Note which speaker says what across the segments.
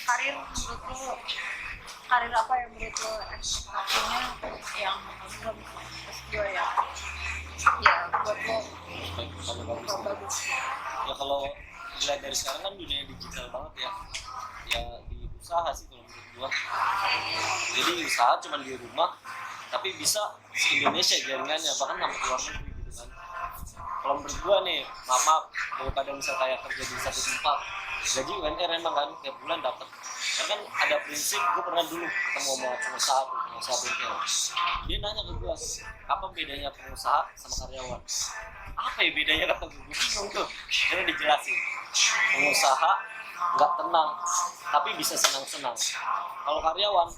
Speaker 1: karir menurut lo, karir apa yang menurut lo ekspektasinya yang belum gue ya buat lo bagus.
Speaker 2: Ya kalau dilihat dari sekarang kan dunia digital banget ya di usaha sih kalau menurut gua. Jadi usaha cuma di rumah tapi bisa se-Indonesia jaringannya, bahkan sampai ke luar negeri gitu kan. Kalau menurut gua nih, maaf daripada misal kayak kerja di satu tempat gaji UMR emang kan tiap bulan dapat. Karena kan ada prinsip, gue pernah dulu ketemu sama pengusaha bengkel. Dia nanya ke gue, apa bedanya pengusaha sama karyawan? Apa ya bedanya, kata gue bingung tuh. Dia dijelasin, pengusaha nggak tenang tapi bisa senang-senang. Kalau karyawan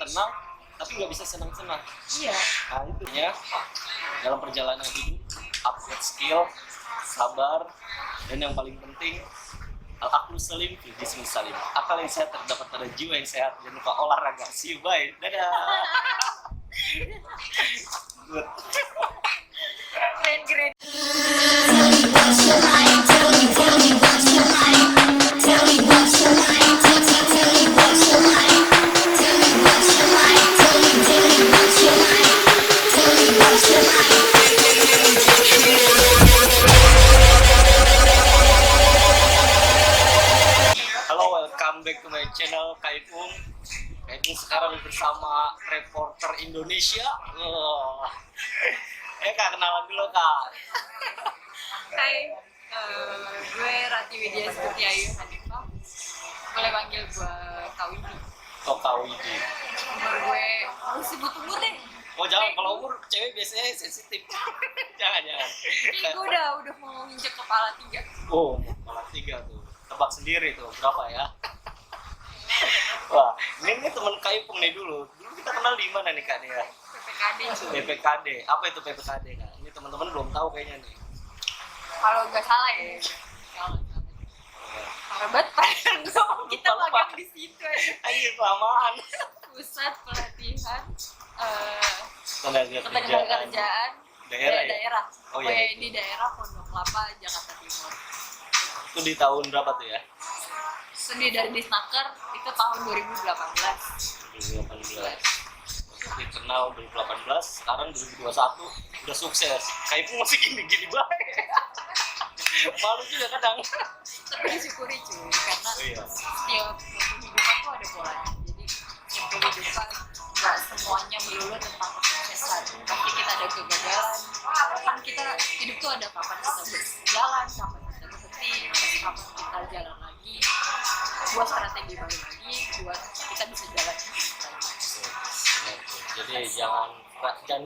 Speaker 2: tenang tapi nggak bisa senang-senang.
Speaker 1: Iya.
Speaker 2: Nah itu ya, dalam perjalanan hidup upgrade skill, sabar, dan yang paling penting al-aqlu salim fi jismi salim. Akal yang sehat terdapat pada jiwa yang sehat. Jangan lupa olahraga. See you, bye. Dadah. Good.
Speaker 1: Keren.
Speaker 2: Back to my channel Kaipung sekarang bersama reporter Indonesia. Kak, kenalan dulu Kak.
Speaker 1: Hai, gue Rati Widya Seperti Ayu Hanifah. Boleh panggil gue Kak Widi.
Speaker 2: Oh, Kak Widi.
Speaker 1: Umur gue sebut umur deh.
Speaker 2: Oh jangan, kalau umur cewek biasanya sensitif. jangan.
Speaker 1: Ini gue udah mau nginjek kepala 3.
Speaker 2: Oh, kepala 3 tuh. Tebak sendiri tuh berapa ya? Wah, ini teman Kaipung nih dulu kita kenal di mana nih Kak nih ya? PPKD. Apa itu PPKD Kak? Ini teman-teman belum tahu kayaknya nih.
Speaker 1: Kalau nggak salah ya. Parah banget kita magang di situ aja.
Speaker 2: Ayo kelamaan.
Speaker 1: Pusat pelatihan
Speaker 2: tenaga
Speaker 1: kerjaan daerah.
Speaker 2: Oh iya.
Speaker 1: Di daerah Pondok Kelapa, Jakarta Timur.
Speaker 2: Itu di tahun berapa tuh ya?
Speaker 1: Studi dari Disnaker itu tahun 2018.
Speaker 2: Dikenal 2018, sekarang 2021 udah sukses. Kaipung masih gini-gini baik. Malu juga kadang.
Speaker 1: Tapi disyukuri cuy, karena setiap kehidupan tuh ada polanya. Jadi setiap kehidupan nggak semuanya melulu tentang kesuksesan. Pasti kita ada kegagalan. Kan kita hidup tuh ada kapan kita berjalan, kapan kita berhenti, kapan kita jalan lagi. Buat strategi baru lagi, buat kita bisa jalan.
Speaker 2: Jadi jangan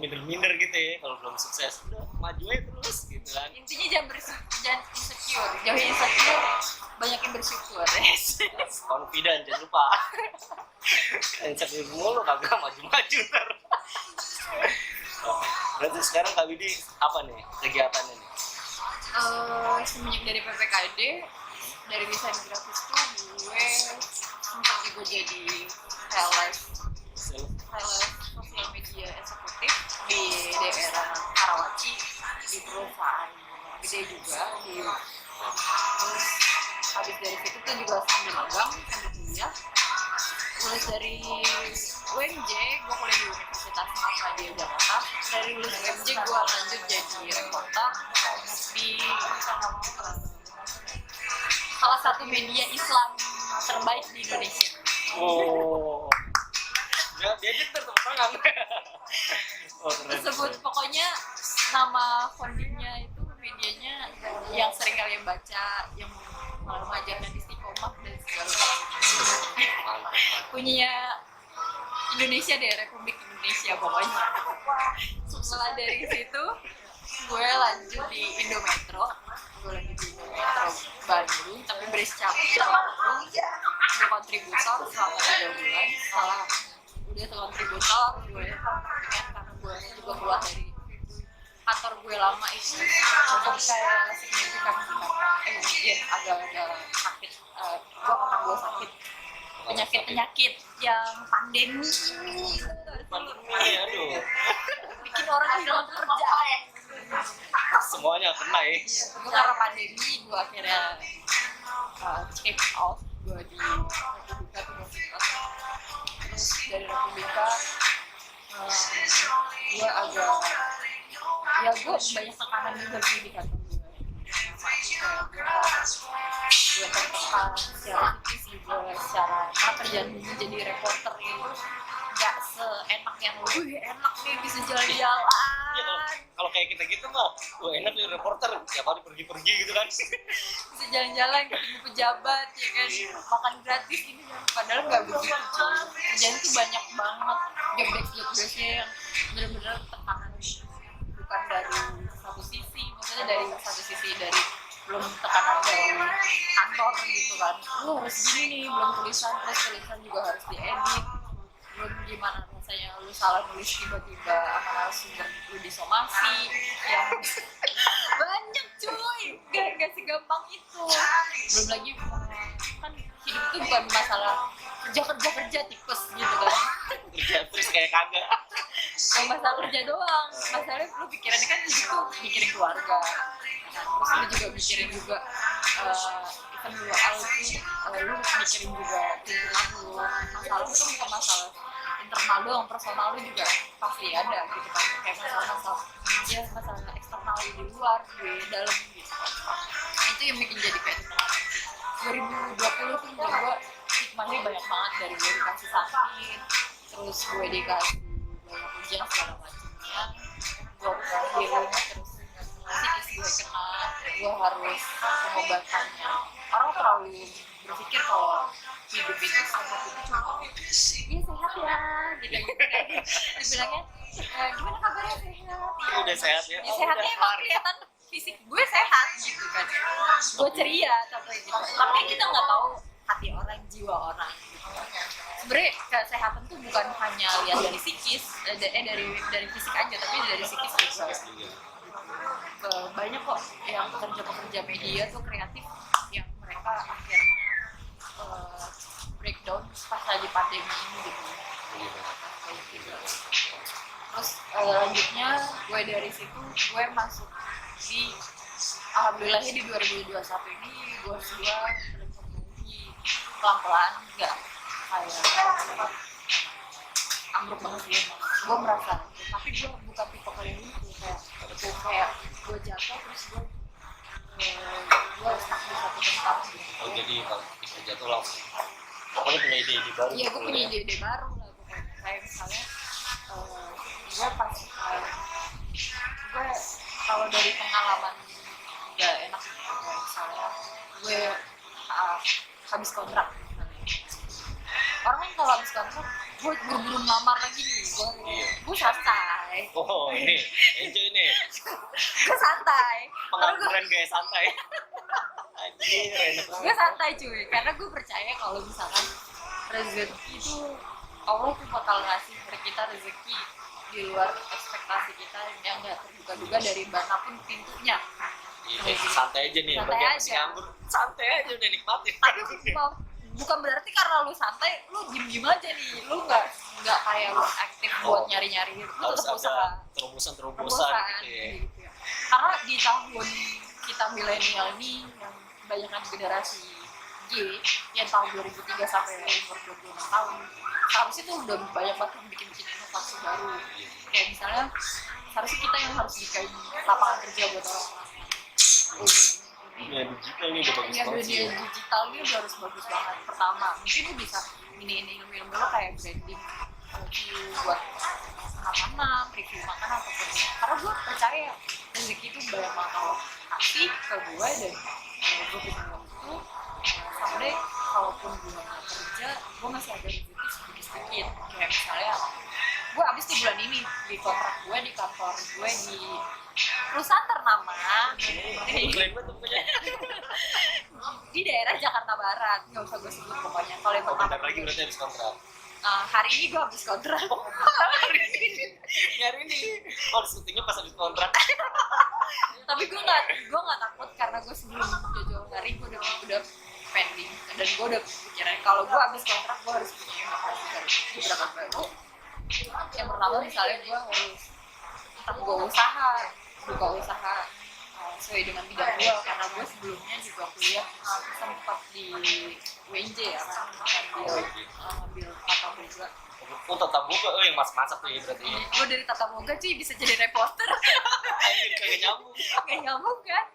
Speaker 2: minder-minder gitu ya kalau belum sukses. Udah maju aja terus gitu kan.
Speaker 1: Intinya jangan insecure, jauhin insecure, banyakin bersyukur.
Speaker 2: Confident, jangan lupa. Insecure mulu kagak maju-maju ntar. Berarti sekarang Kak Widi apa nih kegiatannya nih?
Speaker 1: Semenjak dari PPKD, dari desain grafis tuh gue sempat juga jadi sosial media eksekutif di daerah Karawaci, di perusahaan gede juga. Terus habis dari situ tuh juga sambil magang, sambil kuliah. Lulus dari UMJ, gue kuliah di Universitas Muhammadiyah Jakarta. Dari lulus UMJ gue lanjut jadi reporter di salah satu media Islam terbaik di Indonesia.
Speaker 2: Oh, ya dia tepuk tangan.
Speaker 1: Tersebut pokoknya nama foundingnya itu medianya yang sering kalian baca, yang mengajarkan istiqomah dan segala macam. Punya Indonesia deh, Republik Indonesia pokoknya. Setelah dari situ gue lanjut di Indometro. Gue lagi di Indometro Bandung, tapi bercapit Bandung. Gue kontributor selama 3 bulan. Setelah udah kontributor, gue karena gue juga keluar dari kantor gue lama itu cukup kayak signifikan agak ada sakit. Gue sakit penyakit yang pandemi
Speaker 2: aduh,
Speaker 1: bikin orang hilang kerjaan.
Speaker 2: Semuanya kena ya.
Speaker 1: Gue karena pandemi gue akhirnya check out, gue di Republika tuh terus dari Republika gue agak ya gue banyak tekanan juga sih di kantor gue tertekan secara psikis juga secara kerjaan menjadi reporter itu nggak seenak yang enak nih bisa jalan-jalan.
Speaker 2: Iya, kalau kayak kita gitu mah enak nih reporter tiap hari pergi-pergi gitu kan.
Speaker 1: Bisa jalan-jalan ketemu pejabat ya kan, makan gratis ini padahal nggak begitu cuy. Kerjaan tuh banyak banget job-desknya yang benar-benar tekanan, bukan dari satu sisi, maksudnya dari satu sisi dari belum tekanan dari kantor gitu kan, lu harus gini nih, belum tulisan juga harus diedit, belum gimana rasanya lu salah nulis tiba-tiba sama narasumber lu disomasi yang banyak cuy, gak segampang itu. Belum lagi kan hidup itu bukan masalah kerja tipes gitu kan,
Speaker 2: Kerja terus kayak kagak.
Speaker 1: bukan masalah kerja doang, masalahnya lu pikirannya kan hidup tuh mikirin keluarga, terus lu juga mikirin juga event lu lu mikirin juga pikiran lu, masalah itu bukan masalah internal doang, personal lu juga pasti ada gitu kan, kayak masalah ya masalah eksternal di luar di dalam gitu. Itu yang bikin jadi kayak 2020 tuh menurut gue hikmahnya banyak banget, dari gue dikasih sakit, terus gue dikasih banyak ujian segala macamnya, gue healing, terus psikis gue kena, gue harus pengobatannya. Orang terlalu berpikir kalau hidup itu sehat itu cuma iya sehat ya gitu kan, dibilangnya gimana kabarnya sehat ya,
Speaker 2: Udah sehat ya.
Speaker 1: ya sehatnya emang kelihatan fisik gue sehat gitu kan, gue ceria tapi gitu, tapi kita nggak tahu hati orang, jiwa orang gitu. Sebenarnya kesehatan tuh bukan hanya lihat dari psikis, dari fisik aja, tapi dari psikis juga. Banyak kok yang pekerja media tuh kreatif yang mereka akhirnya breakdown pas lagi pandemi ini gitu. Terus lanjutnya gue dari situ gue masuk di, alhamdulillahnya di 2021 ini gue sebuah terpenuhi pelan-pelan, nggak kayak ambruk banget sih emang. Gue merasa, tapi gue bukan tipe kalian itu kayak gue jatuh terus gue stuck di satu tempat gitu.
Speaker 2: Oh jadi kalau kita jatuh langsung kamu punya ide-ide baru?
Speaker 1: Iya, gue punya ide-ide baru lah pokoknya. Kayak misalnya gue pas gue kalau dari pengalaman nggak enak kayak misalnya gue habis kontrak orang kan kalau habis kontrak gue buru-buru ngelamar lagi nih, gue santai.
Speaker 2: Oh ini enjoy nih
Speaker 1: Gue santai,
Speaker 2: pengangguran gaya santai. Anjir, enak banget.
Speaker 1: gue santai cuy, karena gue percaya kalau misalkan rezeki itu Allah tuh bakal ngasih kita rezeki di luar ekspektasi kita yang nggak terduga-duga dari manapun pintunya.
Speaker 2: Iya, santai aja nih,
Speaker 1: Santai
Speaker 2: bagi yang
Speaker 1: aja.
Speaker 2: masih nganggur, santai aja udah nikmatin.
Speaker 1: Tapi bukan berarti karena lu santai lu diem aja nih, lu nggak kayak lu aktif buat nyari-nyari, lu
Speaker 2: Harus
Speaker 1: tetap usaha.
Speaker 2: ada terobosan gitu ya.
Speaker 1: Gitu ya. Karena di tahun kita milenial ini yang kebanyakan generasi G yang tahun 2003 sampai umur 26 tahun, seharusnya tuh udah banyak banget yang bikin inovasi baru. Kayak misalnya seharusnya kita yang harus bikin lapangan kerja buat orang-orang.
Speaker 2: Dunia digital ini udah bagus
Speaker 1: Ya,
Speaker 2: banget sih.
Speaker 1: dunia digital ini udah harus bagus banget. Pertama, mungkin lu bisa ini ilmu lo kayak branding, review buat makanan, review makanan ataupun. Karena gue percaya rezeki itu banyak banget kalau kasih ke gue, dan gue bikin itu someday kalaupun gue nggak kerja, gue masih ada rezeki sedikit-sedikit. Kayak misalnya gue abis di bulan ini di kontrak gue di kantor gue di perusahaan ternama
Speaker 2: Klaim banget pokoknya.
Speaker 1: di daerah Jakarta Barat, nggak usah gue sebut pokoknya. Kalau yang
Speaker 2: Oh,
Speaker 1: pertama
Speaker 2: bentar lagi berarti habis kontrak.
Speaker 1: hari ini gue habis kontrak.
Speaker 2: Hari ini. Oh, syutingnya pas habis kontrak.
Speaker 1: Tapi gue nggak takut karena gue sebelum jauh-jauh hari gue udah pending, dan gue udah pikiran kalau gue habis kontrak gue harus punya inovasi dari beberapa baru. Yang pertama misalnya gue harus buka usaha sesuai dengan bidang gue, karena gue sebelumnya juga kuliah sempat di UNJ ya, ngambil tata boga.
Speaker 2: Oh, tata boga, yang masak tuh ya berarti.
Speaker 1: Gue dari tata boga cuy bisa jadi reporter.
Speaker 2: Anjir, kayak nyambung.
Speaker 1: Kayak nyambung kan,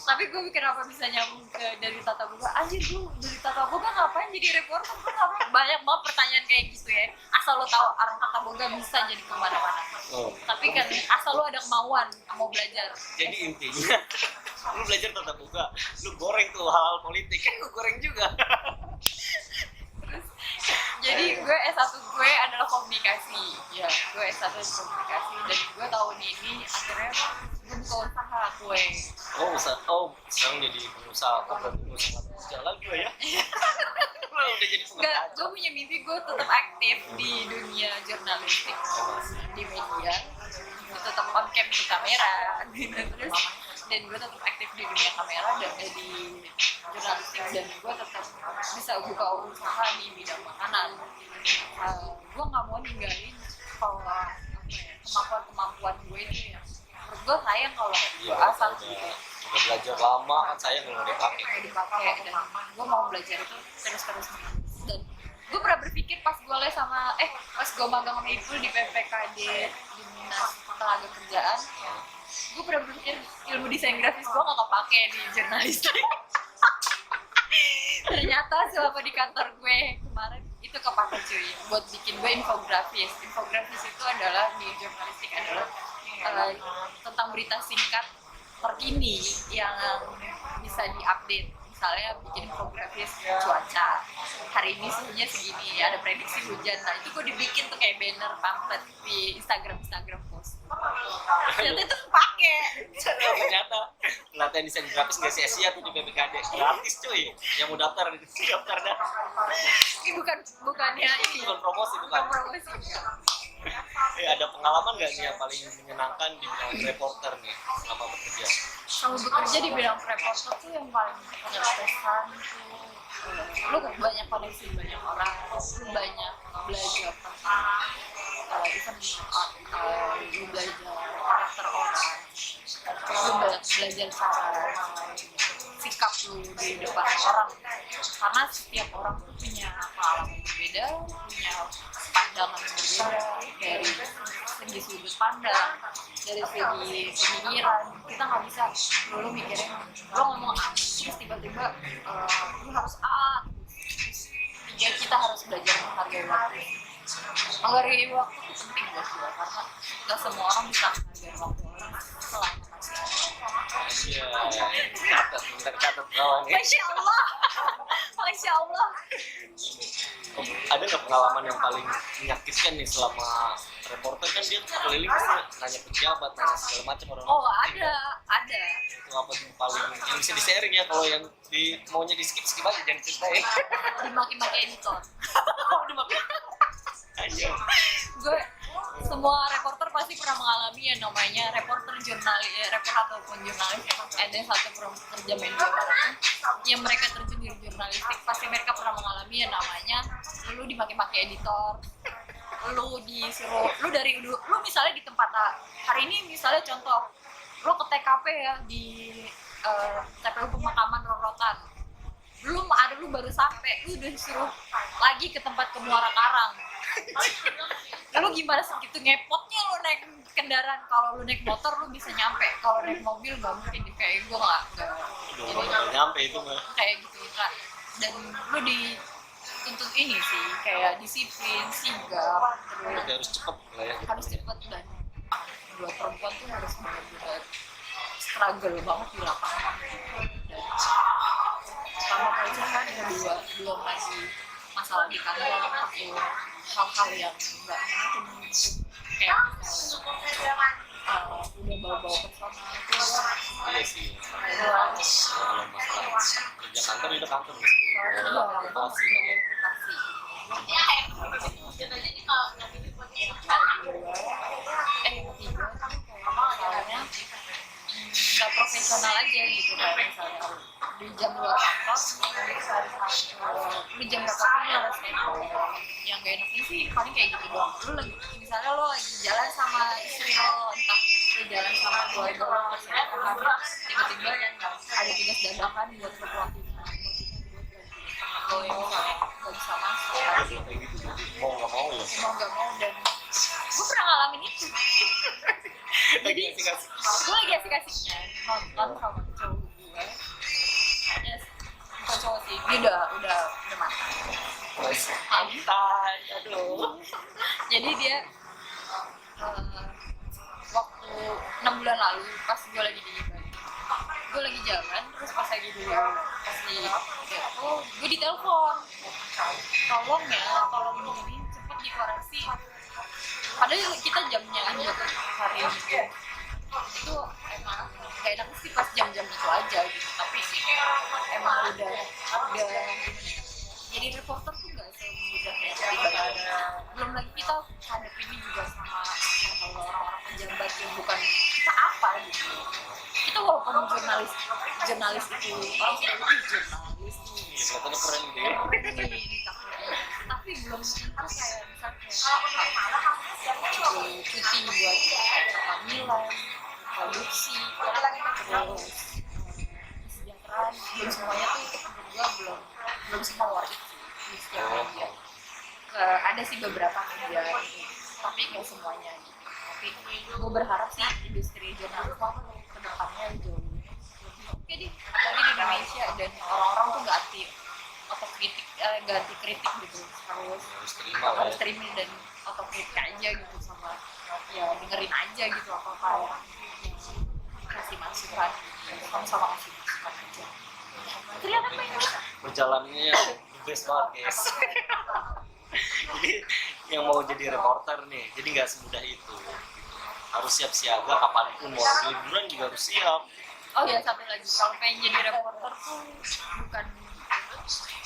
Speaker 1: tapi gue kenapa bisa nyambung ke dari tata boga, anjir gue dari tata boga ngapain jadi reporter, gue ngapain, banyak banget pertanyaan kayak gitu ya, asal lo tahu orang tata boga bisa jadi kemana-mana. Tapi kan asal lo ada kemauan mau belajar.
Speaker 2: Jadi intinya lu belajar tata boga, lu goreng tuh hal politik, kan lu goreng juga.
Speaker 1: Jadi gue S1 gue adalah komunikasi, ya gue S1 komunikasi, dan gue tahun ini akhirnya gue buka usaha kue.
Speaker 2: Sekarang jadi pengusaha, berarti pengusaha jalan gue ya. Udah jadi pengusaha.
Speaker 1: Enggak, gue punya mimpi gue tetap aktif di dunia jurnalistik, di media, gue tetap on cam di kamera, gitu. Terus dan gue tetap aktif di dunia kamera dan di jurnalistik, dan gue tetap bisa buka usaha di bidang makanan. Gue nggak mau ninggalin kalau kemampuan gue itu ya, menurut gue sayang kalau gue asal gitu.
Speaker 2: Udah belajar lama kan sayang kalau dipakai.
Speaker 1: Dan gue mau belajar itu terus. Dan gue pernah berpikir pas gue les sama pas gue magang sama Ipul di PPKD di Dinas Tenaga Kerjaan, gue pernah berpikir ilmu desain grafis gue gak kepake di jurnalistik. Ternyata selama di kantor gue kemarin itu kepake cuy, buat bikin gue infografis. Infografis itu adalah di jurnalistik adalah tentang berita singkat terkini yang bisa diupdate. Misalnya bikin infografis cuaca, hari ini suhunya segini, ada prediksi hujan. Nah itu gue dibikin tuh kayak banner, pamflet di Instagram post. Ternyata itu kepake.
Speaker 2: Ternyata latihan desain grafis nggak sia-sia tuh di PPKD, gratis cuy. Yang mau daftar dah.
Speaker 1: Ini bukannya ini.
Speaker 2: Bukan promosi, bukan.
Speaker 1: Promosi.
Speaker 2: Ada pengalaman nggak nih yang paling menyenangkan di bidang reporter nih selama bekerja?
Speaker 1: Kalau bekerja di bidang reporter tuh yang paling berkesan tuh lu banyak koneksi banyak orang, lu banyak belajar tentang lu belajar karakter orang, lu belajar cara sikap lu di depan orang, karena setiap orang tuh punya pengalaman berbeda, punya pandangan berbeda, dari segi sudut pandang, dari segi pemikiran. Kita nggak bisa dulu mikirin lo ngomong A terus tiba-tiba lu harus A, ya kita harus belajar menghargai waktu. Menghargai waktu itu penting buat gue, karena nggak semua orang bisa menghargai waktu orang selama masih.
Speaker 2: Iya, catat kawan ya.
Speaker 1: Masya Allah.
Speaker 2: Ada nggak pengalaman yang paling menyakitkan nih selama reporter, kan dia keliling pasti nanya pejabat, nanya segala macam orang.
Speaker 1: Oh ada.
Speaker 2: Itu apa tuh paling yang bisa di sharing ya, kalau yang maunya di skip aja, jangan ceritain.
Speaker 1: Dimaki-maki editor.
Speaker 2: Dimaki. Aja.
Speaker 1: Gue semua reporter pasti pernah mengalami yang namanya reporter ataupun jurnalis. Ada satu pekerja media manapun yang mereka terjun di jurnalistik, pasti mereka pernah mengalami yang namanya lu dimaki-maki editor, lu disuruh, lu misalnya di tempat hari ini misalnya contoh, lu ke TKP ya di TPU Pemakaman Rorotan, lu baru sampai, lu udah disuruh lagi ke tempat ke Muara Karang. Lu gimana segitu ngepotnya lu naik kendaraan? Kalau lu naik motor lu bisa nyampe, kalau naik mobil nggak mungkin. Kayak gue nggak
Speaker 2: nyampe itu mah
Speaker 1: kayak gitu kan. Dan lu dituntut ini sih kayak disiplin, sigap, terus
Speaker 2: harus cepet lah ya.
Speaker 1: Harus cepet, dan buat perempuan tuh harus benar-benar struggle banget di lapangan. Dan sama aja kan belum lagi masalah di kantor atau hal-hal yang nggak mungkin kayak udah bawa-bawa personal itu.
Speaker 2: Iya sih. Kalau masalah kerja kantor itu kantor privasi. Misalnya nggak profesional aja gitu, kayak misalnya di jam luar kantor, lu jam berapa pun harus yang gak enaknya sih paling kayak gitu doang. Lu lagi misalnya lo lagi jalan sama istri lo, entah
Speaker 1: jalan sama keluarga lo kesehatan, tiba-tiba ada tugas dadakan buat reporting lo yang nggak bisa masuk
Speaker 2: kayak gitu mau nggak mau ya.
Speaker 1: mau nggak mau. Dan gue pernah ngalamin itu. Jadi gue lagi asik-asiknya nonton sama cowok gue, hanya bukan cowok sih, dia udah matang.
Speaker 2: Santai, aduh.
Speaker 1: Jadi dia waktu 6 bulan lalu pas gue lagi di Bali, gue lagi jalan, terus pas lagi dulu pas di depo, gue ditelepon, tolong ini cepet dikoreksi. Padahal kita jamnya aja hari ini itu emang gak enak sih pas jam-jam itu aja gitu, tapi emang udah jadi reporter tuh gak semudah yang dibayangin. Belum lagi kita hadapinnya juga sama orang-orang pejabat yang bukan kita apa gitu. Kita walaupun jurnalis itu orang selalu jurnalis
Speaker 2: Kelihatannya keren gitu ya.
Speaker 1: tapi belum tentu kayak misalnya cuti buat kehamilan, produksi, terus kesejahteraan, belum semuanya tuh menurut gue belum semua worth it sih di setiap media. Ada sih beberapa media tapi nggak semuanya gitu. Tapi gue berharap sih industri jurnalisme ke depannya jauh lebih oke deh, apalagi di Indonesia, dan orang-orang tuh nggak anti kritik gitu, harus terima dan otokritik aja gitu, sama ya dengerin aja gitu apa yang kasih masukan gitu. Sama-sama kasih masukan aja. Terlihat apa ya?
Speaker 2: Perjalanannya the best banget guys. Jadi yang mau jadi reporter nih, jadi nggak semudah itu. Harus siap siaga kapanpun, mau liburan juga harus siap.
Speaker 1: Oh ya, satu lagi, kalau pengen jadi reporter tuh bukan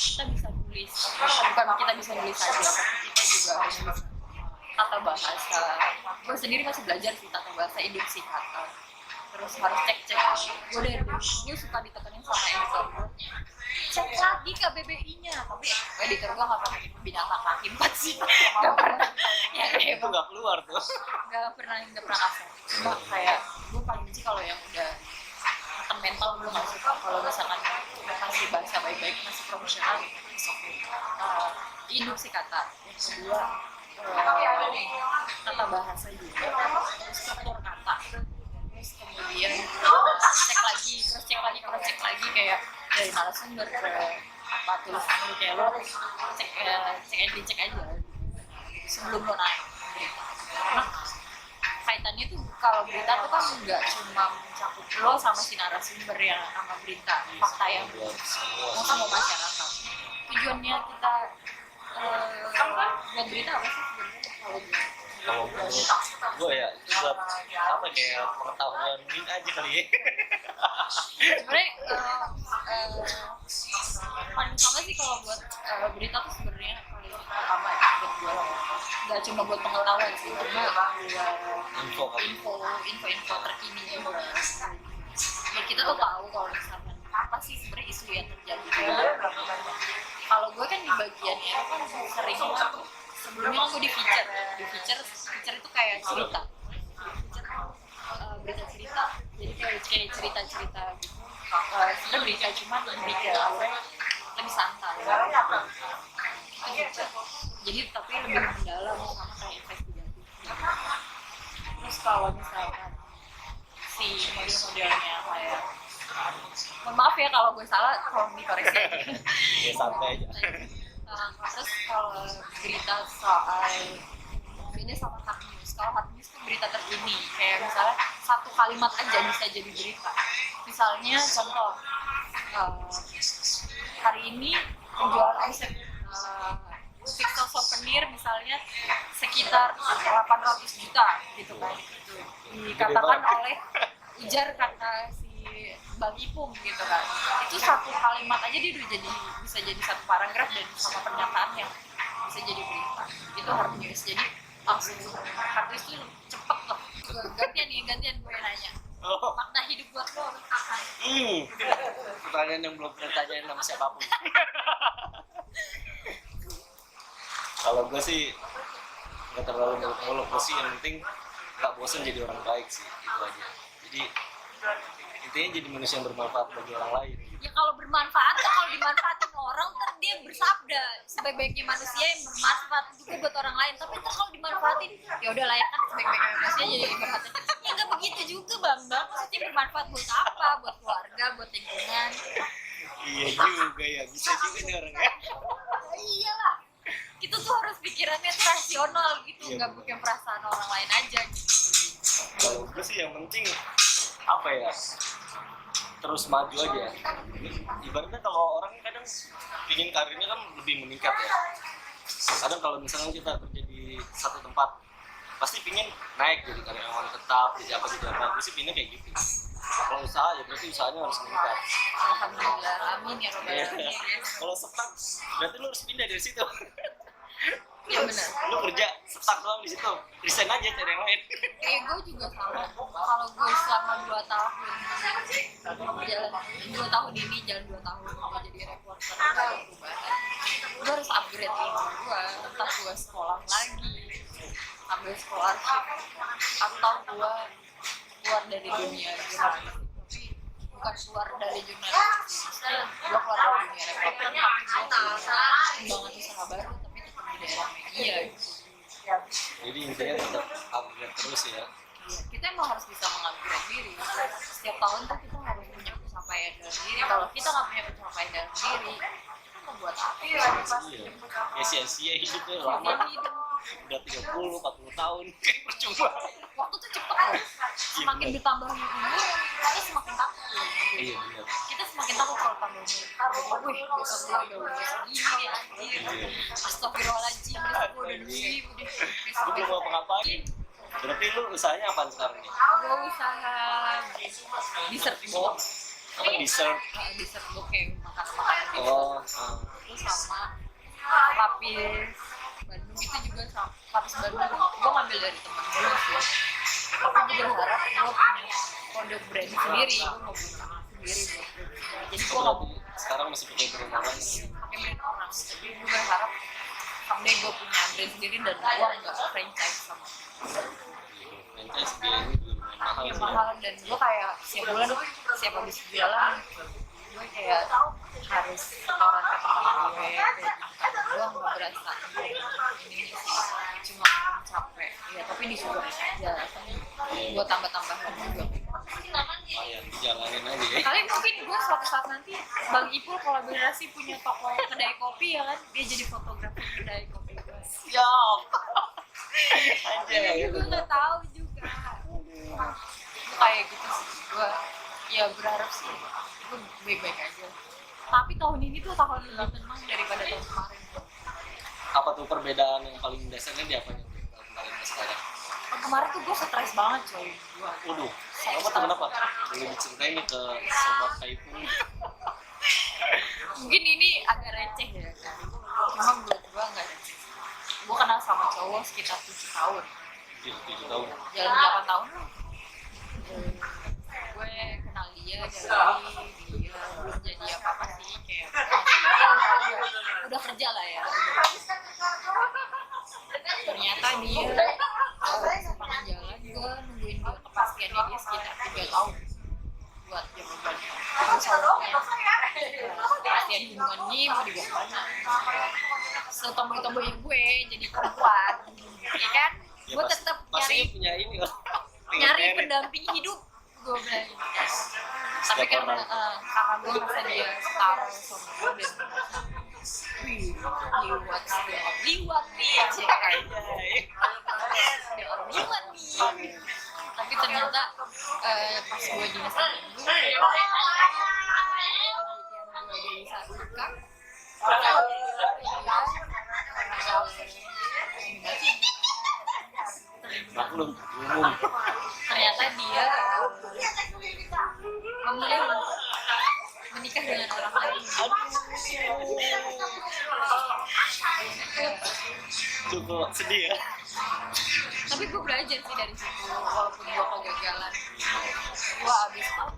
Speaker 1: kita bisa nulis, bukan kita bisa nulis aja, kita juga harus bisa tata bahasa. Gue sendiri masih belajar sih tata bahasa, induksi kata, terus harus cek gue dari dulu gue suka ditekenin sama editor gue, cek lagi KBBI-nya, tapi editor gue nggak pernah binatang kaki 4 sih, nggak pernah ya
Speaker 2: Itu nggak keluar tuh.
Speaker 1: nggak pernah kasar. Cuma kayak gue paling benci kalau yang udah matang mental, belum masuk. Kalau misalkan masih bahasa baik-baik, masih profesional, oke. Induksi kata, yang kedua tata bahasa juga, struktur kata, terus kemudian cek lagi kayak dari narasumber ke apa tulisan lu, kayak lo cek aja sebelum lo naik berita. Karena kaitannya tuh kalau berita tuh kan nggak cuma mencakup lo sama si narasumber yang sama berita, fakta yang mau sama masyarakat. Tujuannya kita buat berita apa sih sebenarnya?
Speaker 2: Kalau gue ya itu buat apa, kayak pengetahuan min aja kali ya.
Speaker 1: Sebenarnya paling utama sih kalau buat berita tuh sebenarnya paling utama buat gue nggak cuma buat pengetahuan sih, cuma buat info terkini juga. Ya kita tuh tahu kalau misalkan apa sih sebenarnya isu yang terjadi. Kalau gue kan di bagiannya kan sering sebelumnya gue di feature itu kayak cerita, berita cerita, jadi kayak cerita gitu. Sebenarnya berita cuma dibikin lebih santai gitu. Jadi tapi lebih mendalam sama kayak investigatif. Terus kalau misalkan si model-modelnya kayak, mohon maaf ya kalau gue salah, tolong dikoreksi aja.
Speaker 2: Ya santai aja.
Speaker 1: Terus kalau berita soal beda sama hard news. Kalau hard news itu berita terkini, kayak misalnya satu kalimat aja bisa jadi berita. Misalnya contoh, hari ini penjualan omset pixel souvenir misalnya sekitar 800 juta gitu kan, gitu. Dikatakan oleh ujar kata si Bang Ipung gitu kan. Itu satu kalimat aja dia udah bisa jadi satu paragraf, dan sama pernyataan yang bisa jadi berita. Itu hard news. Jadi langsung hard news itu cepet loh. Gantian gue nanya. Makna hidup buat lo apa?
Speaker 2: Pertanyaan yang belum pernah tanyain sama siapapun. Kalau gue sih nggak terlalu muluk-muluk, gue sih yang penting nggak bosan jadi orang baik sih, itu aja. Jadi intinya jadi manusia yang bermanfaat bagi orang lain gitu.
Speaker 1: Ya kalau bermanfaat, kalau dimanfaatin orang ntar dia bersabda sebaik-baiknya manusia yang bermanfaat juga buat orang lain. Tapi ntar kalau dimanfaatin, ya udah lah ya kan sebaik-baiknya manusia jadi bermanfaat. Ya nggak begitu juga bang, maksudnya bermanfaat buat apa? Buat keluarga, buat lingkungan.
Speaker 2: Iya juga ya, bisa juga nih orang ya.
Speaker 1: Iyalah, kita tuh harus pikirannya tuh rasional gitu,
Speaker 2: Iya,
Speaker 1: nggak pakai perasaan orang lain aja gitu.
Speaker 2: Kalau gue sih yang penting apa ya, terus maju aja. Ibaratnya kalau orang kadang ingin karirnya kan lebih meningkat ya. Kadang kalau misalnya kita kerja di satu tempat, pasti pingin naik jadi karyawan tetap, jadi apa. Gue sih pingin kayak gitu. Kalau usaha ya berarti usahanya harus meningkat.
Speaker 1: Alhamdulillah, amin ya robbal alamin.
Speaker 2: Kalau stuck, berarti lu harus pindah dari situ.
Speaker 1: Iya benar.
Speaker 2: Lu kerja stuck doang di situ, resign aja cari yang lain.
Speaker 1: Gue juga sama. Kalau gue selama 2 tahun jalan 2 tahun ini jalan 2 tahun gue jadi reporter perubahan, gue harus upgrade ilmu gue. Entah gue sekolah lagi, ambil scholarship, atau gue keluar dari dunia jurnalistik. Tapi bukan keluar dari jurnalistik, gue keluar dari dunia reporter. Tapi gue pengembangan usaha baru, tapi tetap di daerah media gitu.
Speaker 2: Jadi intinya tetap upgrade terus ya.
Speaker 1: Kita emang harus bisa mengupgrade diri. Setiap tahun tuh kita harus punya pencapaian dalam diri. Kalau kita nggak punya pencapaian dalam diri, kita mau buat apa?
Speaker 2: Iya. Ya sia-sia hidupnya lama. Udah 30-40 tahun kayak percuma.
Speaker 1: Waktu tuh cepet loh. Semakin ditambah umur, kita semakin takut.
Speaker 2: Iya benar.
Speaker 1: Kita semakin takut kalau tambah umur. Wih, besok gue udah umur segini anjir. Astagfirullahaladzim, besok gue udah nusib.
Speaker 2: Lu belum mau ngapain? Berarti lu usahanya apaan sekarang nih?
Speaker 1: Gue usaha dessert box.
Speaker 2: Apa dessert?
Speaker 1: Dessert box kayak makanan-makanan gitu.
Speaker 2: Oh,
Speaker 1: Terus sama lapis Bandung itu juga sama lapis Bandung gue ngambil dari temen gue sih, tapi gue berharap gue punya produk brand sendiri, gue mau buka sendiri jadi gue nggak mau
Speaker 2: sekarang masih pakai brand orang.
Speaker 1: pakai brand orang, tapi gue berharap someday gue punya brand sendiri dan gue nggak franchise sama
Speaker 2: Franchise biayanya juga mahal
Speaker 1: yang
Speaker 2: sih.
Speaker 1: mahal. Dan gue kayak setiap bulan siap habis jualan gue kayak harus setoran ke teman gue kayak gitu. Gue nggak berasa ini sih cuma capek ya, tapi disuruh aja kan gue tambah-tambahan juga.
Speaker 2: Lumayan, dijalanin aja ya.
Speaker 1: Kalian mungkin gue suatu saat nanti Bang Ipul kolaborasi punya toko kedai kopi ya kan, dia jadi fotografer kedai kopi.
Speaker 2: Siap.
Speaker 1: Iya, gue nggak tahu juga. Kayak gitu sih, gue ya berharap sih gue baik-baik aja. Tapi tahun ini tuh tahun lebih tenang daripada tahun kemarin.
Speaker 2: Apa tuh perbedaan yang paling dasarnya di apanya tuh kemarin ke sekarang?
Speaker 1: Tahun kemarin tuh gue stres banget coy.
Speaker 2: Waduh, kamu tuh kenapa? Boleh diceritain nih ke sobat Kaipung.
Speaker 1: Mungkin ini agak receh ya kan, cuma buat gue nggak receh. Gue kenal sama cowok sekitar 7 tahun,
Speaker 2: 7 tahun.
Speaker 1: jalan 8 tahun lah. Gue kenal dia dari dia belum jadi apa-apa sih, kayak udah kerja lah ya. Ternyata dia sepanjang jalan gue nungguin dia kepastiannya dia sekitar 3 tahun buat jawabannya. Kepastian hubungannya mau dibawa kemana? Setomboy-tomboynya gue jadi perempuan, ya kan?
Speaker 2: Ya,
Speaker 1: Gue tetap
Speaker 2: pastinya
Speaker 1: nyari
Speaker 2: punya ini loh.
Speaker 1: nyari pendamping hidup gue bilang. Tapi kan karena gue ngerasa dia setara sama gue dan liwat nih liwat nih. Tapi ternyata pas gue dinas gue jadi satu kak
Speaker 2: Maklum, umum.
Speaker 1: ternyata dia memilih menikah dengan orang lain.
Speaker 2: Cukup sedih ya.
Speaker 1: Tapi gue belajar sih dari situ, walaupun gue kegagalan. Gue abis apa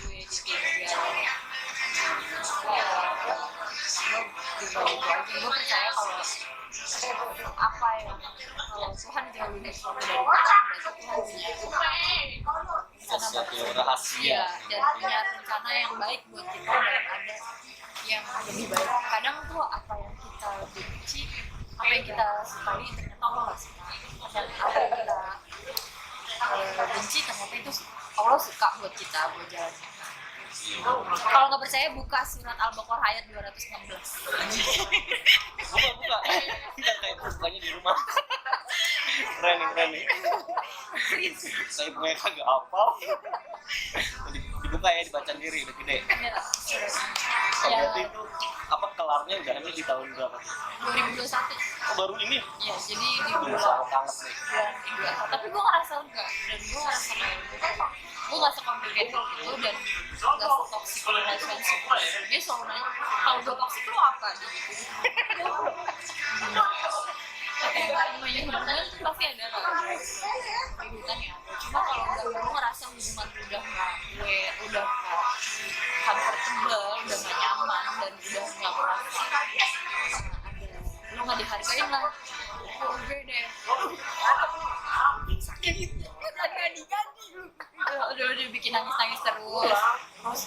Speaker 1: gue ditinggal. gue aja gue percaya kalau apa yang kalau Tuhan jauh lebih sesuatu dari kita berarti Tuhan punya
Speaker 2: sesuatu yang rahasia.
Speaker 1: dan punya rencana yang baik buat kita daripada yang lebih baik. Kadang tuh apa yang kita benci, apa yang kita sukai ternyata Allah nggak suka, dan apa yang kita benci ternyata itu Allah suka buat kita buat jalan. Kalau nggak percaya buka surat Al-Baqarah ayat 216.
Speaker 2: Buka kita kayak bukanya di rumah. keren nih saya punya kagak hafal. Dibuka ya, dibaca sendiri udah gede.
Speaker 1: Ya,
Speaker 2: berarti itu apa kelarnya udah ini di tahun berapa tuh?
Speaker 1: 2021.
Speaker 2: Oh baru ini?
Speaker 1: Ya, jadi di
Speaker 2: Udah sangat banget nih.
Speaker 1: bulan tapi gue ngerasa enggak, dan gue ngerasa gue nggak sekomplikated itu dan nggak setoxic relationship. Dia selalu nanya, kalau gue toxic lo apa gitu. Namanya hubungan tuh pasti ada lah kehidupan ya. Cuma kalau gue ngerasa hubungan udah nggak comfortable, udah nggak nyaman, dan udah nggak merasa lo nggak dihargain lah, gue deh sakit gitu, jadi udah bikin nangis terus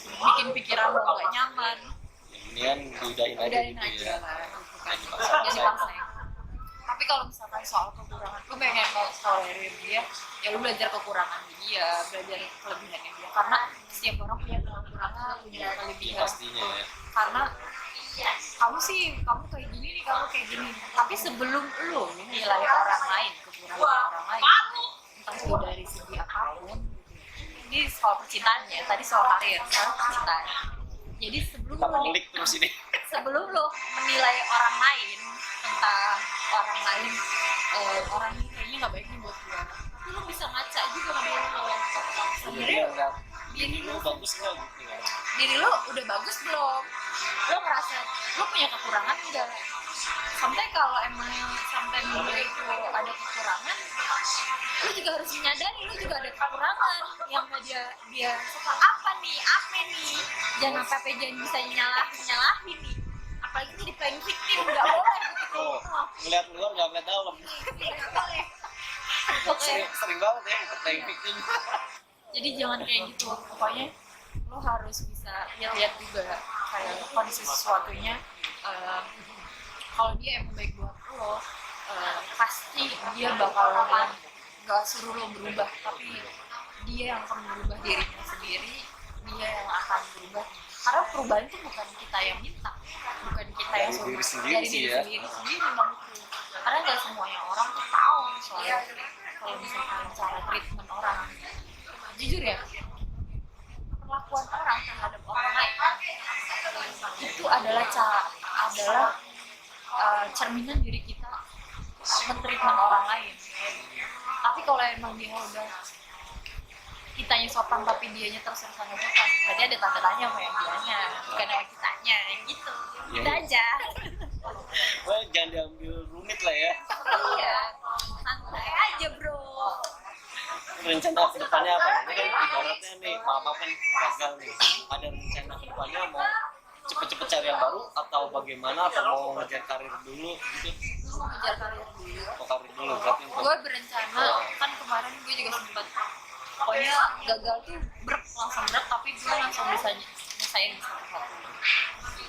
Speaker 1: bikin pikiran lo nggak nyaman.
Speaker 2: Kemudian diudahin aja
Speaker 1: Udahin
Speaker 2: gitu
Speaker 1: aja
Speaker 2: ya.
Speaker 1: lah, jadi paksain. Tapi kalau misalkan soal kekurangan, lo pengen mau tolerir dia, ya lo belajar kekurangan dia, belajar kelebihannya dia. Karena setiap orang punya kekurangan, punya kelebihan.
Speaker 2: Pastinya ya.
Speaker 1: Karena kamu kayak gini nih, kamu kayak gini. Tapi sebelum lo nilai orang lain, kekurangan orang lain, entah itu dari segi apapun, ini soal percintaannya, tadi soal karir, sekarang percintaan. Jadi
Speaker 2: Kita pelik terus ini.
Speaker 1: sebelum lo menilai orang lain tentang orang lain, orang ini kayaknya nggak baik nih buat gue, tapi lo bisa ngaca juga sama diri lo. Sebenarnya
Speaker 2: Diri lu bagus nggak gitu ya?
Speaker 1: diri lo udah bagus belum? Lo ngerasa lo punya kekurangan enggak? Sampai kalau emang sampai dia itu ada kekurangan, lo juga harus menyadari lo juga ada kekurangan yang dia suka apa nih. Jangan sampai jangan bisa nyalahin nih. Apalagi jadi playing victim, nggak boleh gitu.
Speaker 2: Oh, ngeliat luar nggak ngeliat dalam.
Speaker 1: Nggak boleh. Pokoknya
Speaker 2: Sering banget ya playing victim.
Speaker 1: jadi jangan kayak gitu. Pokoknya lo harus bisa lihat juga kayak kondisi sesuatunya. Kalau dia emang baik buat lo, pasti dia bakalan nggak suruh lo berubah, tapi dia yang akan berubah dirinya sendiri, dia yang akan berubah. Karena perubahan itu bukan kita yang minta, bukan kita yang suruh, dari diri sendiri menurutku. Karena nggak semuanya orang tuh tahu soal kalau misalkan cara treatment orang. Jujur ya, perlakuan orang terhadap orang lain itu adalah cerminan diri kita men-treatment orang lain. Tapi kalau emang dia udah kitanya sopan tapi dianya terus-terusan sopan, berarti ada tanda tanya sama yang dianya, bukan sama kitanya gitu. Gitu aja.
Speaker 2: Wah, jangan diambil rumit lah ya.
Speaker 1: Iya, santai aja bro.
Speaker 2: Rencana kedepannya apa? Ini kan ibaratnya nih, mama kan gagal nih. Ada rencana kedepannya mau cepet-cepet cari yang baru atau bagaimana? Atau mau ngejar karir dulu gitu?
Speaker 1: Mau ngejar karir dulu.
Speaker 2: Mau karir dulu berarti untuk
Speaker 1: Gue berencana, kan kemarin gue juga sempat, pokoknya gagal tuh langsung berat, tapi gue langsung bisa nyesain satu-satu.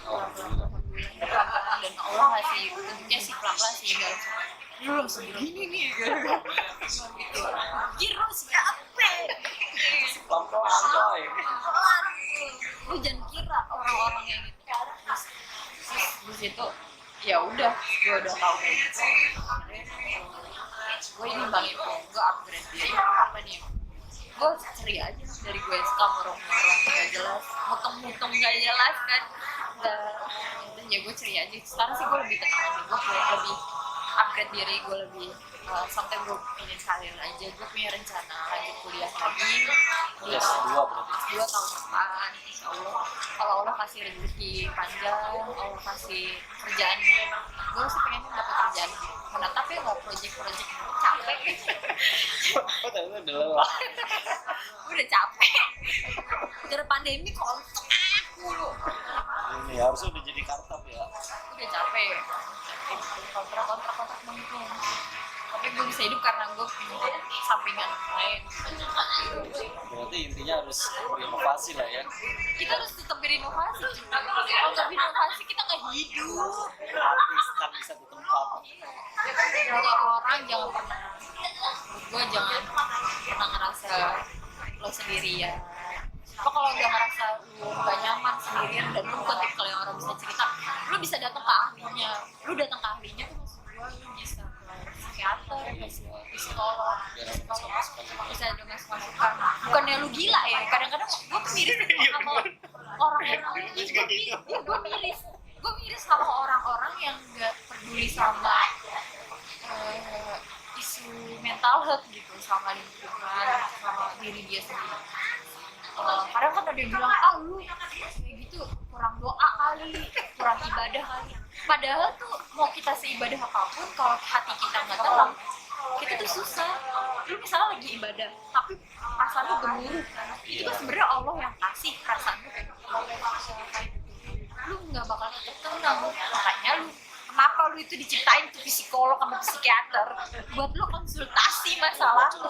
Speaker 2: Alhamdulillah.
Speaker 1: Pelan-pelan, dan Allah ngasih petunjuknya sih pelan-pelan sih, gak langsung lu langsung gini nih gitu. Kira siapa?
Speaker 2: Pelan-pelan coy.
Speaker 1: Lu jangan kira orang-orang yang gitu. Terus di situ ya udah, gue udah tahu kayak gitu. Gue ini bang itu, gue upgrade diri. Apa nih? Gue cari aja dari gue yang suka ngorong-ngorong gak jelas, mutung-mutung gak jelas kan. Dan ya gue cari aja. Sekarang sih gue lebih tenang aja, gue lebih upgrade diri, gue lebih sampai gue ingin karir aja. Gue punya rencana lanjut kuliah lagi di
Speaker 2: S2 berarti.
Speaker 1: S2 tahun depan, insya Allah. Kalau Allah kasih rezeki panjang, Allah kasih kerjaannya, gue sih pengen dapat kerjaan menetap ya, nggak project capek.
Speaker 2: Oh, tapi udah lelah.
Speaker 1: Udah capek. Gara pandemi kontak mulu.
Speaker 2: ini harusnya udah jadi kartap ya.
Speaker 1: Udah capek kontrak menghitung, tapi gue bisa hidup karena gue punya sampingan lain.
Speaker 2: Berarti intinya harus berinovasi lah ya.
Speaker 1: Kita harus tetap berinovasi, kalau nggak berinovasi kita nggak hidup.
Speaker 2: Artis tak bisa di tempat.
Speaker 1: Kalau orang jangan pernah, gue jangan pernah ngerasa lo sendirian. Lo kalau udah ngerasa lo gak nyaman sendirian dan lo bukan tipe yang orang bisa cerita, lo bisa datang ke ahlinya. Lo datang ke ahlinya tuh maksud gue lo bisa ke psikiater, ke psikolog, bisa ada masukan. Bukannya lo gila ya, kadang-kadang gue tuh miris sama orang-orang gue miris sama orang-orang yang gak peduli sama isu mental health gitu, sama lingkungan, sama diri dia sendiri. Kadang kan ada yang bilang, lu kayak gitu kurang doa kali, kurang ibadah kali. Padahal tuh mau kita seibadah apapun, kalau hati kita nggak tenang, kita tuh susah. Lu misalnya lagi ibadah, tapi perasaan lu gemuruh kan, itu kan sebenarnya Allah yang kasih perasaan lu kayak gitu. Lu nggak bakal tetap tenang, makanya lu kenapa lu itu diciptain tuh psikolog sama psikiater buat lu konsultasi masalah lu,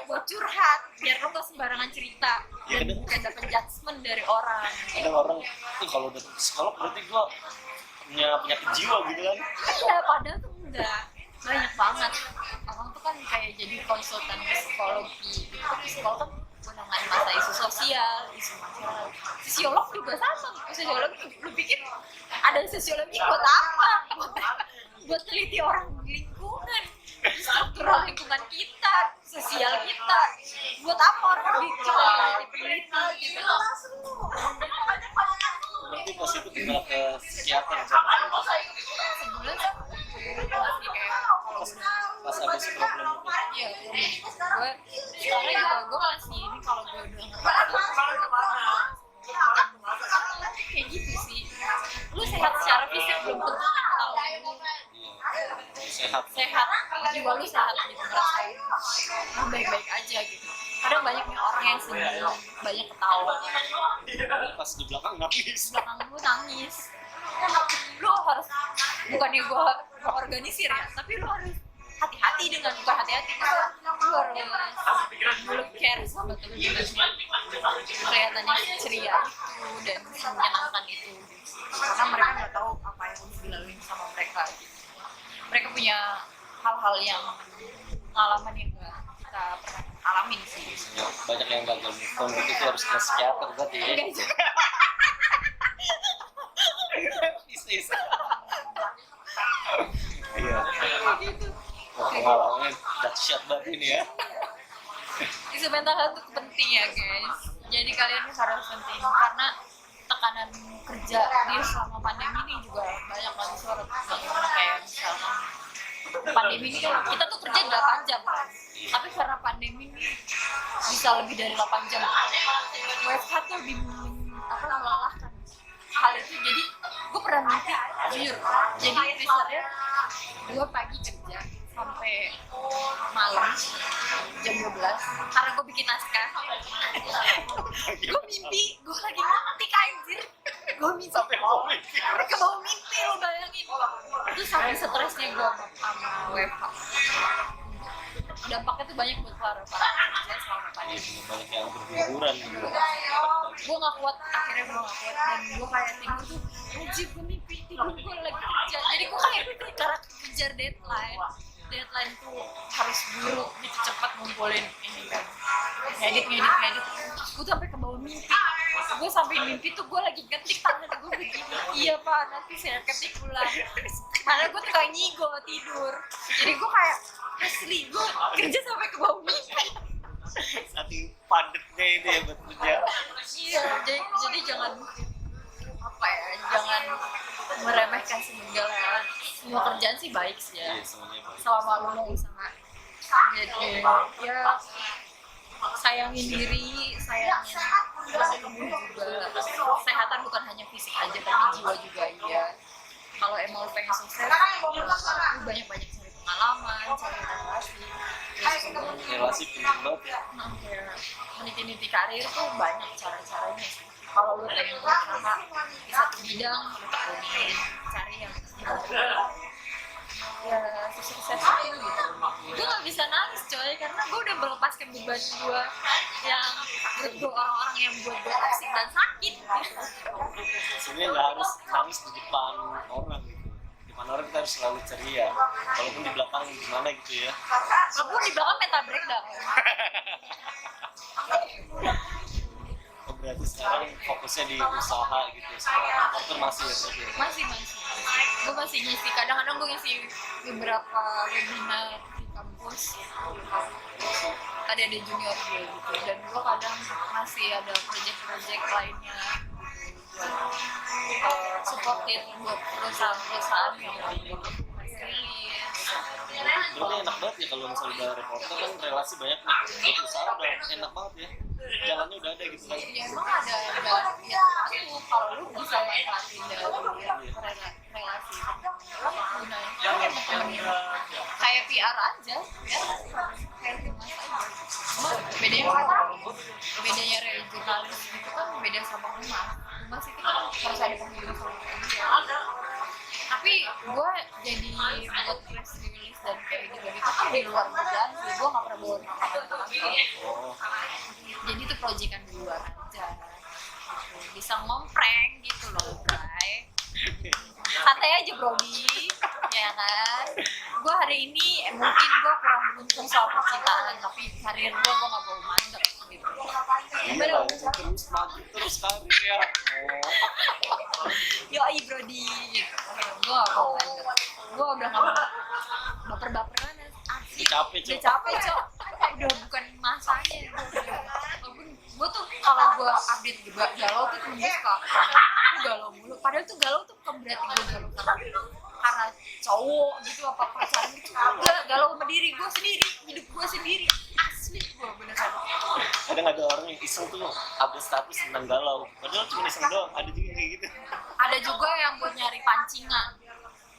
Speaker 1: buat curhat biar lu gak sembarangan cerita dan bukan dapet judgement dari orang.
Speaker 2: Ada orang tuh kalau udah psikolog berarti gua punya penyakit jiwa gitu kan.
Speaker 1: Iya, padahal tuh enggak, banyak banget orang tuh kan kayak jadi konsultan psikologi gitu. Kan psikolog kan menangani masa isu sosial, isu masalah. Sosiolog juga sama, sosiolog lu pikir ada sosiologi buat apa? Buat teliti orang di lingkungan, struktural lingkungan kita, sosial kita. Buat apa orang diteliti gitu loh.
Speaker 2: Berarti pas itu tinggal ke psikiater
Speaker 1: Sebulan kan masih kayak kalau
Speaker 2: pas habis problem itu.
Speaker 1: iya, gue sekarang juga gue masih ini kalau gue udah ngerasa kayak gitu sih. Lu sehat secara fisik belum tentu mental lu
Speaker 2: Sehat.
Speaker 1: jiwa lu sehat gitu, ngerasain lu baik-baik aja gitu. Kadang banyak nih orang yang senyum, banyak ketawa,
Speaker 2: Pas di belakang nangis.
Speaker 1: belakang lu nangis. Lu harus, bukannya gue organisir ya, tapi lu harus hati-hati dengan, bukan hati-hati, lu harus care sama temen-temen kelihatannya ceria itu dan menyenangkan itu gitu. Karena mereka nggak tahu apa yang udah dilalui sama mereka gitu. Mereka punya hal-hal yang pengalaman yang gak kita pernah alamin sih.
Speaker 2: Ya, banyak yang gagal move on itu harus ke psikiater berarti ya.
Speaker 1: Enggak juga.
Speaker 2: Bisa. Iya.
Speaker 1: Kayak gitu.
Speaker 2: Pengalamannya dahsyat banget ini ya.
Speaker 1: Isu mental health itu penting ya guys. Jadi kalian harus penting karena tekanan kerja di selama pandemi ini juga banyak banget sorot. Kayak misalnya pandemi ini kan kita tuh kerja 8 jam kan, tapi karena pandemi ini bisa lebih dari 8 jam. WFH tuh lebih melelahkan hal itu. Jadi gue pernah mimpi jujur, jadi misalnya gue pagi kerja sampai malam jam 12 karena gue bikin naskah. Gue mimpi gue lagi ngetik anjir, gue mimpi
Speaker 2: Sampai mau mikir.
Speaker 1: ke bawah mimpi, lo bayangin itu sampai stresnya gue sama WFH. Dampaknya tuh banyak buat para pekerja selama pandemi.
Speaker 2: Banyak yang berguguran gitu.
Speaker 1: Gue gak kuat, akhirnya gue gak kuat dan gue kayak tidur tuh anjir, gue mimpi tidur gue lagi kerja. Jadi gue kayak cara kejar deadline tuh harus buru gitu, cepat ngumpulin ini kan, ngedit. Gue sampai ke bawah mimpi, gue sampai mimpi tuh gue lagi ketik, tangan gue begini, iya pak nanti saya ketik ulang, karena gue tuh kayak nyigo tidur. Jadi gue kayak asli gue kerja sampai ke bawah mimpi.
Speaker 2: Saking padatnya ini ya buat kerja.
Speaker 1: Iya, jadi jangan apa ya, jangan meremehkan segala hal. Semua kerjaan sih baik sih ya,
Speaker 2: Iya, semuanya baik.
Speaker 1: selama lu mau usaha. Jadi ya sayangin diri, sayangin tubuh juga. Kesehatan bukan hanya fisik aja tapi jiwa juga iya. Kalau emang lu pengen sukses, lu banyak-banyak cari pengalaman, cari relasi.
Speaker 2: Relasi penting banget ya.
Speaker 1: Kayak meniti-niti karir tuh banyak cara-caranya sih. kalau lu pengen berusaha di satu bidang lu tekuni, cari yang ya sukses itu gitu. Gue nggak bisa nangis coy karena gue udah melepaskan beban gue yang menurut gue orang-orang yang buat gue toksik dan sakit.
Speaker 2: Sebenarnya nggak harus nangis di depan orang gitu. Di depan orang kita harus selalu ceria. Walaupun di belakang gimana gitu ya.
Speaker 1: Walaupun di belakang mental breakdown.
Speaker 2: Oh, berarti sekarang fokusnya di usaha gitu. Sama reporter masih ya berarti ya?
Speaker 1: Masih gue masih ngisi, kadang-kadang gue ngisi beberapa webinar di kampus. Tadi ada junior gue gitu, dan gue kadang masih ada project-project lainnya buat supportin buat perusahaan-perusahaan yang rilis.
Speaker 2: Berarti enak banget ya kalau misalnya udah reporter kan relasi banyak nih. Buat usaha udah enak banget ya. Jalannya udah ada gitu kan.
Speaker 1: Ya emang ada ya aku kalau lu bisa manfaatin dari relasi gunanya kayak PR aja ya kayak timnas aja. Cuma bedanya jurnalis itu kan beda sama humas itu kan harus ada pemilu sama dia. Tapi gue jadi buat press release dan kayak gitu kan di luar kerjaan sih, gue nggak pernah bawa nama. Jadi itu proyekan di luar aja gitu. Bisa ngompreng gitu loh guys, santai aja brody ya kan. Gue hari ini mungkin gue kurang beruntung soal percintaan, tapi karir gue nggak bawa mandek gitu.
Speaker 2: Iya, terus maju terus karir ya.
Speaker 1: Yoi brody gitu. Gue gak mau mandek, gue udah gak mau baper-baperan asik. Udah capek cok, udah bukan masanya. Gue tuh kalau gue update juga galau tuh tembus kak, gue galau mulu. Padahal tuh galau tuh bukan berarti gue galau karena cowok gitu apa perasaan gitu. Enggak, galau sama diri gue sendiri, hidup gue sendiri. Asli gue beneran.
Speaker 2: Kadang ada orang yang iseng tuh update status tentang galau, padahal cuma iseng doang. Ada juga kayak gitu.
Speaker 1: Ada juga yang buat nyari pancingan.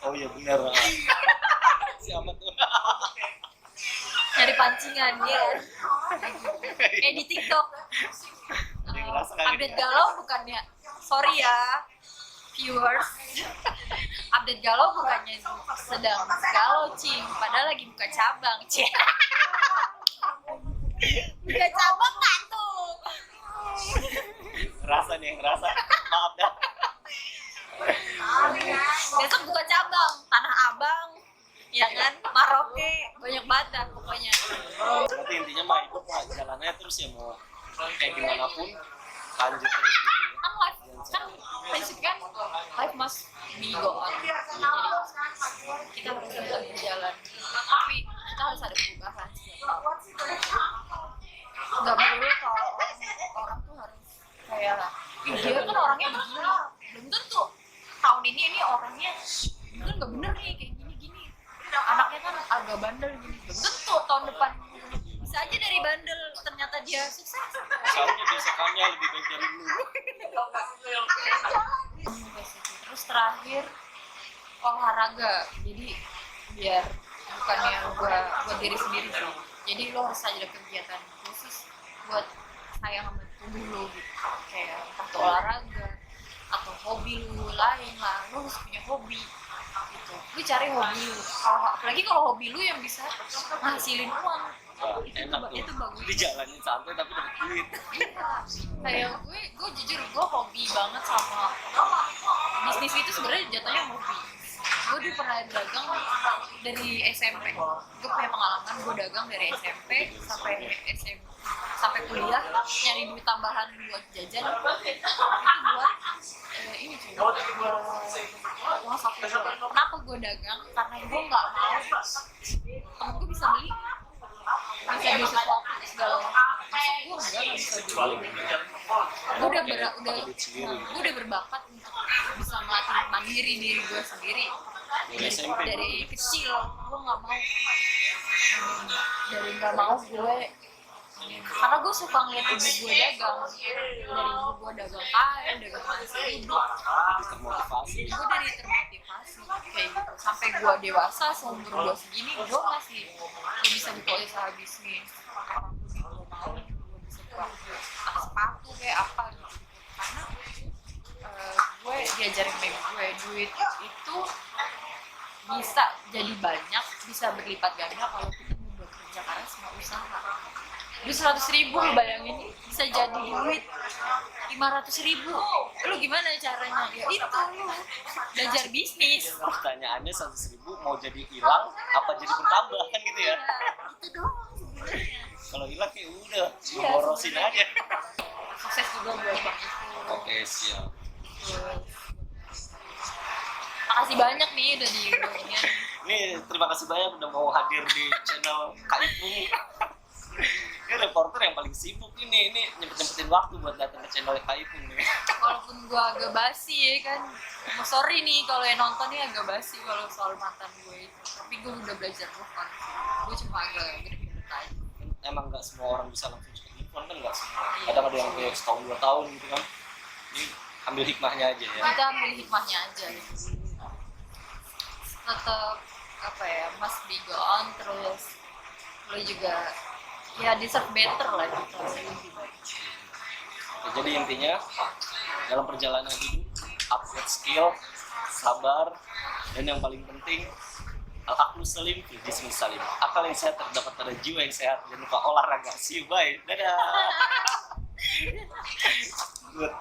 Speaker 2: Oh iya benar. Siapa tuh?
Speaker 1: Nyari pancingan ya. Kayak di TikTok. Update galau bukannya, sorry ya viewers, update galau bukannya sedang galau cing, padahal lagi buka cabang cing. Buka cabang kan tuh.
Speaker 2: Ngerasa nih, ngerasa. Maaf dah.
Speaker 1: Besok buka cabang, Tanah Abang, ya kan, Maroke, banyak banget dah pokoknya.
Speaker 2: Berarti intinya mah hidup mah jalannya terus ya, mau kayak gimana pun lanjut terus gitu ya.
Speaker 1: Kan life, kan prinsip kan life must be go on. Jadi kita harus tetap berjalan, tapi kita harus ada perubahan. Gak perlu kalau orang tuh harus kayak dia kan orangnya begini, belum tentu tahun ini orangnya bener nggak bener nih kayak gini, anaknya kan agak bandel gini, belum tentu tahun depan bisa aja dari bandel ternyata dia sukses.
Speaker 2: Soalnya besokannya lebih baik dari lu.
Speaker 1: Terus terakhir olahraga, jadi biar bukannya buat diri sendiri sih, jadi lo harus ada kegiatan khusus buat sayang sama tubuh lo gitu, kayak entah olahraga atau hobi lu lain lah, lo harus punya hobi gitu. Lu cari hobi lu, apalagi kalau hobi lu yang bisa ngasilin uang.
Speaker 2: Wah, enak tuh.
Speaker 1: Itu bagus.
Speaker 2: Dijalanin santai tapi dapat duit.
Speaker 1: Iya, kayak gue jujur gue hobi banget sama bisnis itu. Sebenarnya jatuhnya hobi. Gue dulu pernah dagang dari SMP. Gue punya pengalaman gue dagang dari SMP sampai kuliah, nyari duit tambahan buat jajan itu buat ini cuy, uang saku. Kenapa gue dagang? Karena gue nggak mau temen gue bisa beli sesuatu segala macam. Masa gue nggak bisa beli? Gue udah berbakat untuk bisa melatih mandiri diri gue sendiri dari kecil. Gue nggak mau gue karena gue suka ngeliat ibu gue dagang, dari ibu gue dagang kain, dagang nasi hidup, gue dari termotivasi kayak gitu. Sampai gue dewasa, seumur gue segini, gue masih bisa buka usaha bisnis. Gue mau, gue bisa buka sepatu kayak apa gitu. karena gue diajarin baby gue duit itu bisa jadi banyak, bisa berlipat ganda kalau kita mau bekerja keras mau usaha. Duit 100.000 lu bayangin bisa jadi duit 500.000. Lu gimana caranya? Ya itu lu belajar bisnis.
Speaker 2: Pertanyaannya 100.000 mau jadi hilang apa jadi bertambah kan gitu ya?
Speaker 1: Itu doang sebenarnya.
Speaker 2: Kalau hilang ya udah,
Speaker 1: Iya,
Speaker 2: borosin aja.
Speaker 1: Sukses juga buat Bang itu.
Speaker 2: Oke, siap.
Speaker 1: Makasih banyak nih udah diundangin.
Speaker 2: Ini terima kasih banyak udah mau hadir di channel Kak Ipung. Ini reporter yang paling sibuk ini nyempet-nyempetin waktu buat datang ke channel Kak Ipung nih.
Speaker 1: Walaupun gua agak basi ya kan, sorry nih kalau yang nonton nih agak basi kalau soal mantan gue itu. Tapi gue udah belajar move on. Gue cuma agak gede-gede aja.
Speaker 2: Emang nggak semua orang bisa langsung cepet move on kan, nggak semua. Kadang ada yang kayak setahun 2 tahun gitu kan. Ini ambil hikmahnya aja ya.
Speaker 1: Kita ambil hikmahnya aja gitu. Tetap apa ya, must be go on, terus lo juga ya deserve better lah gitu. Lebih baik.
Speaker 2: Oke, jadi intinya dalam perjalanan hidup upgrade skill, sabar, dan yang paling penting al-aqlu salim fil jismi salim. Akal yang sehat terdapat pada jiwa yang sehat. Jangan lupa olahraga. See you, bye. Dadah. Good.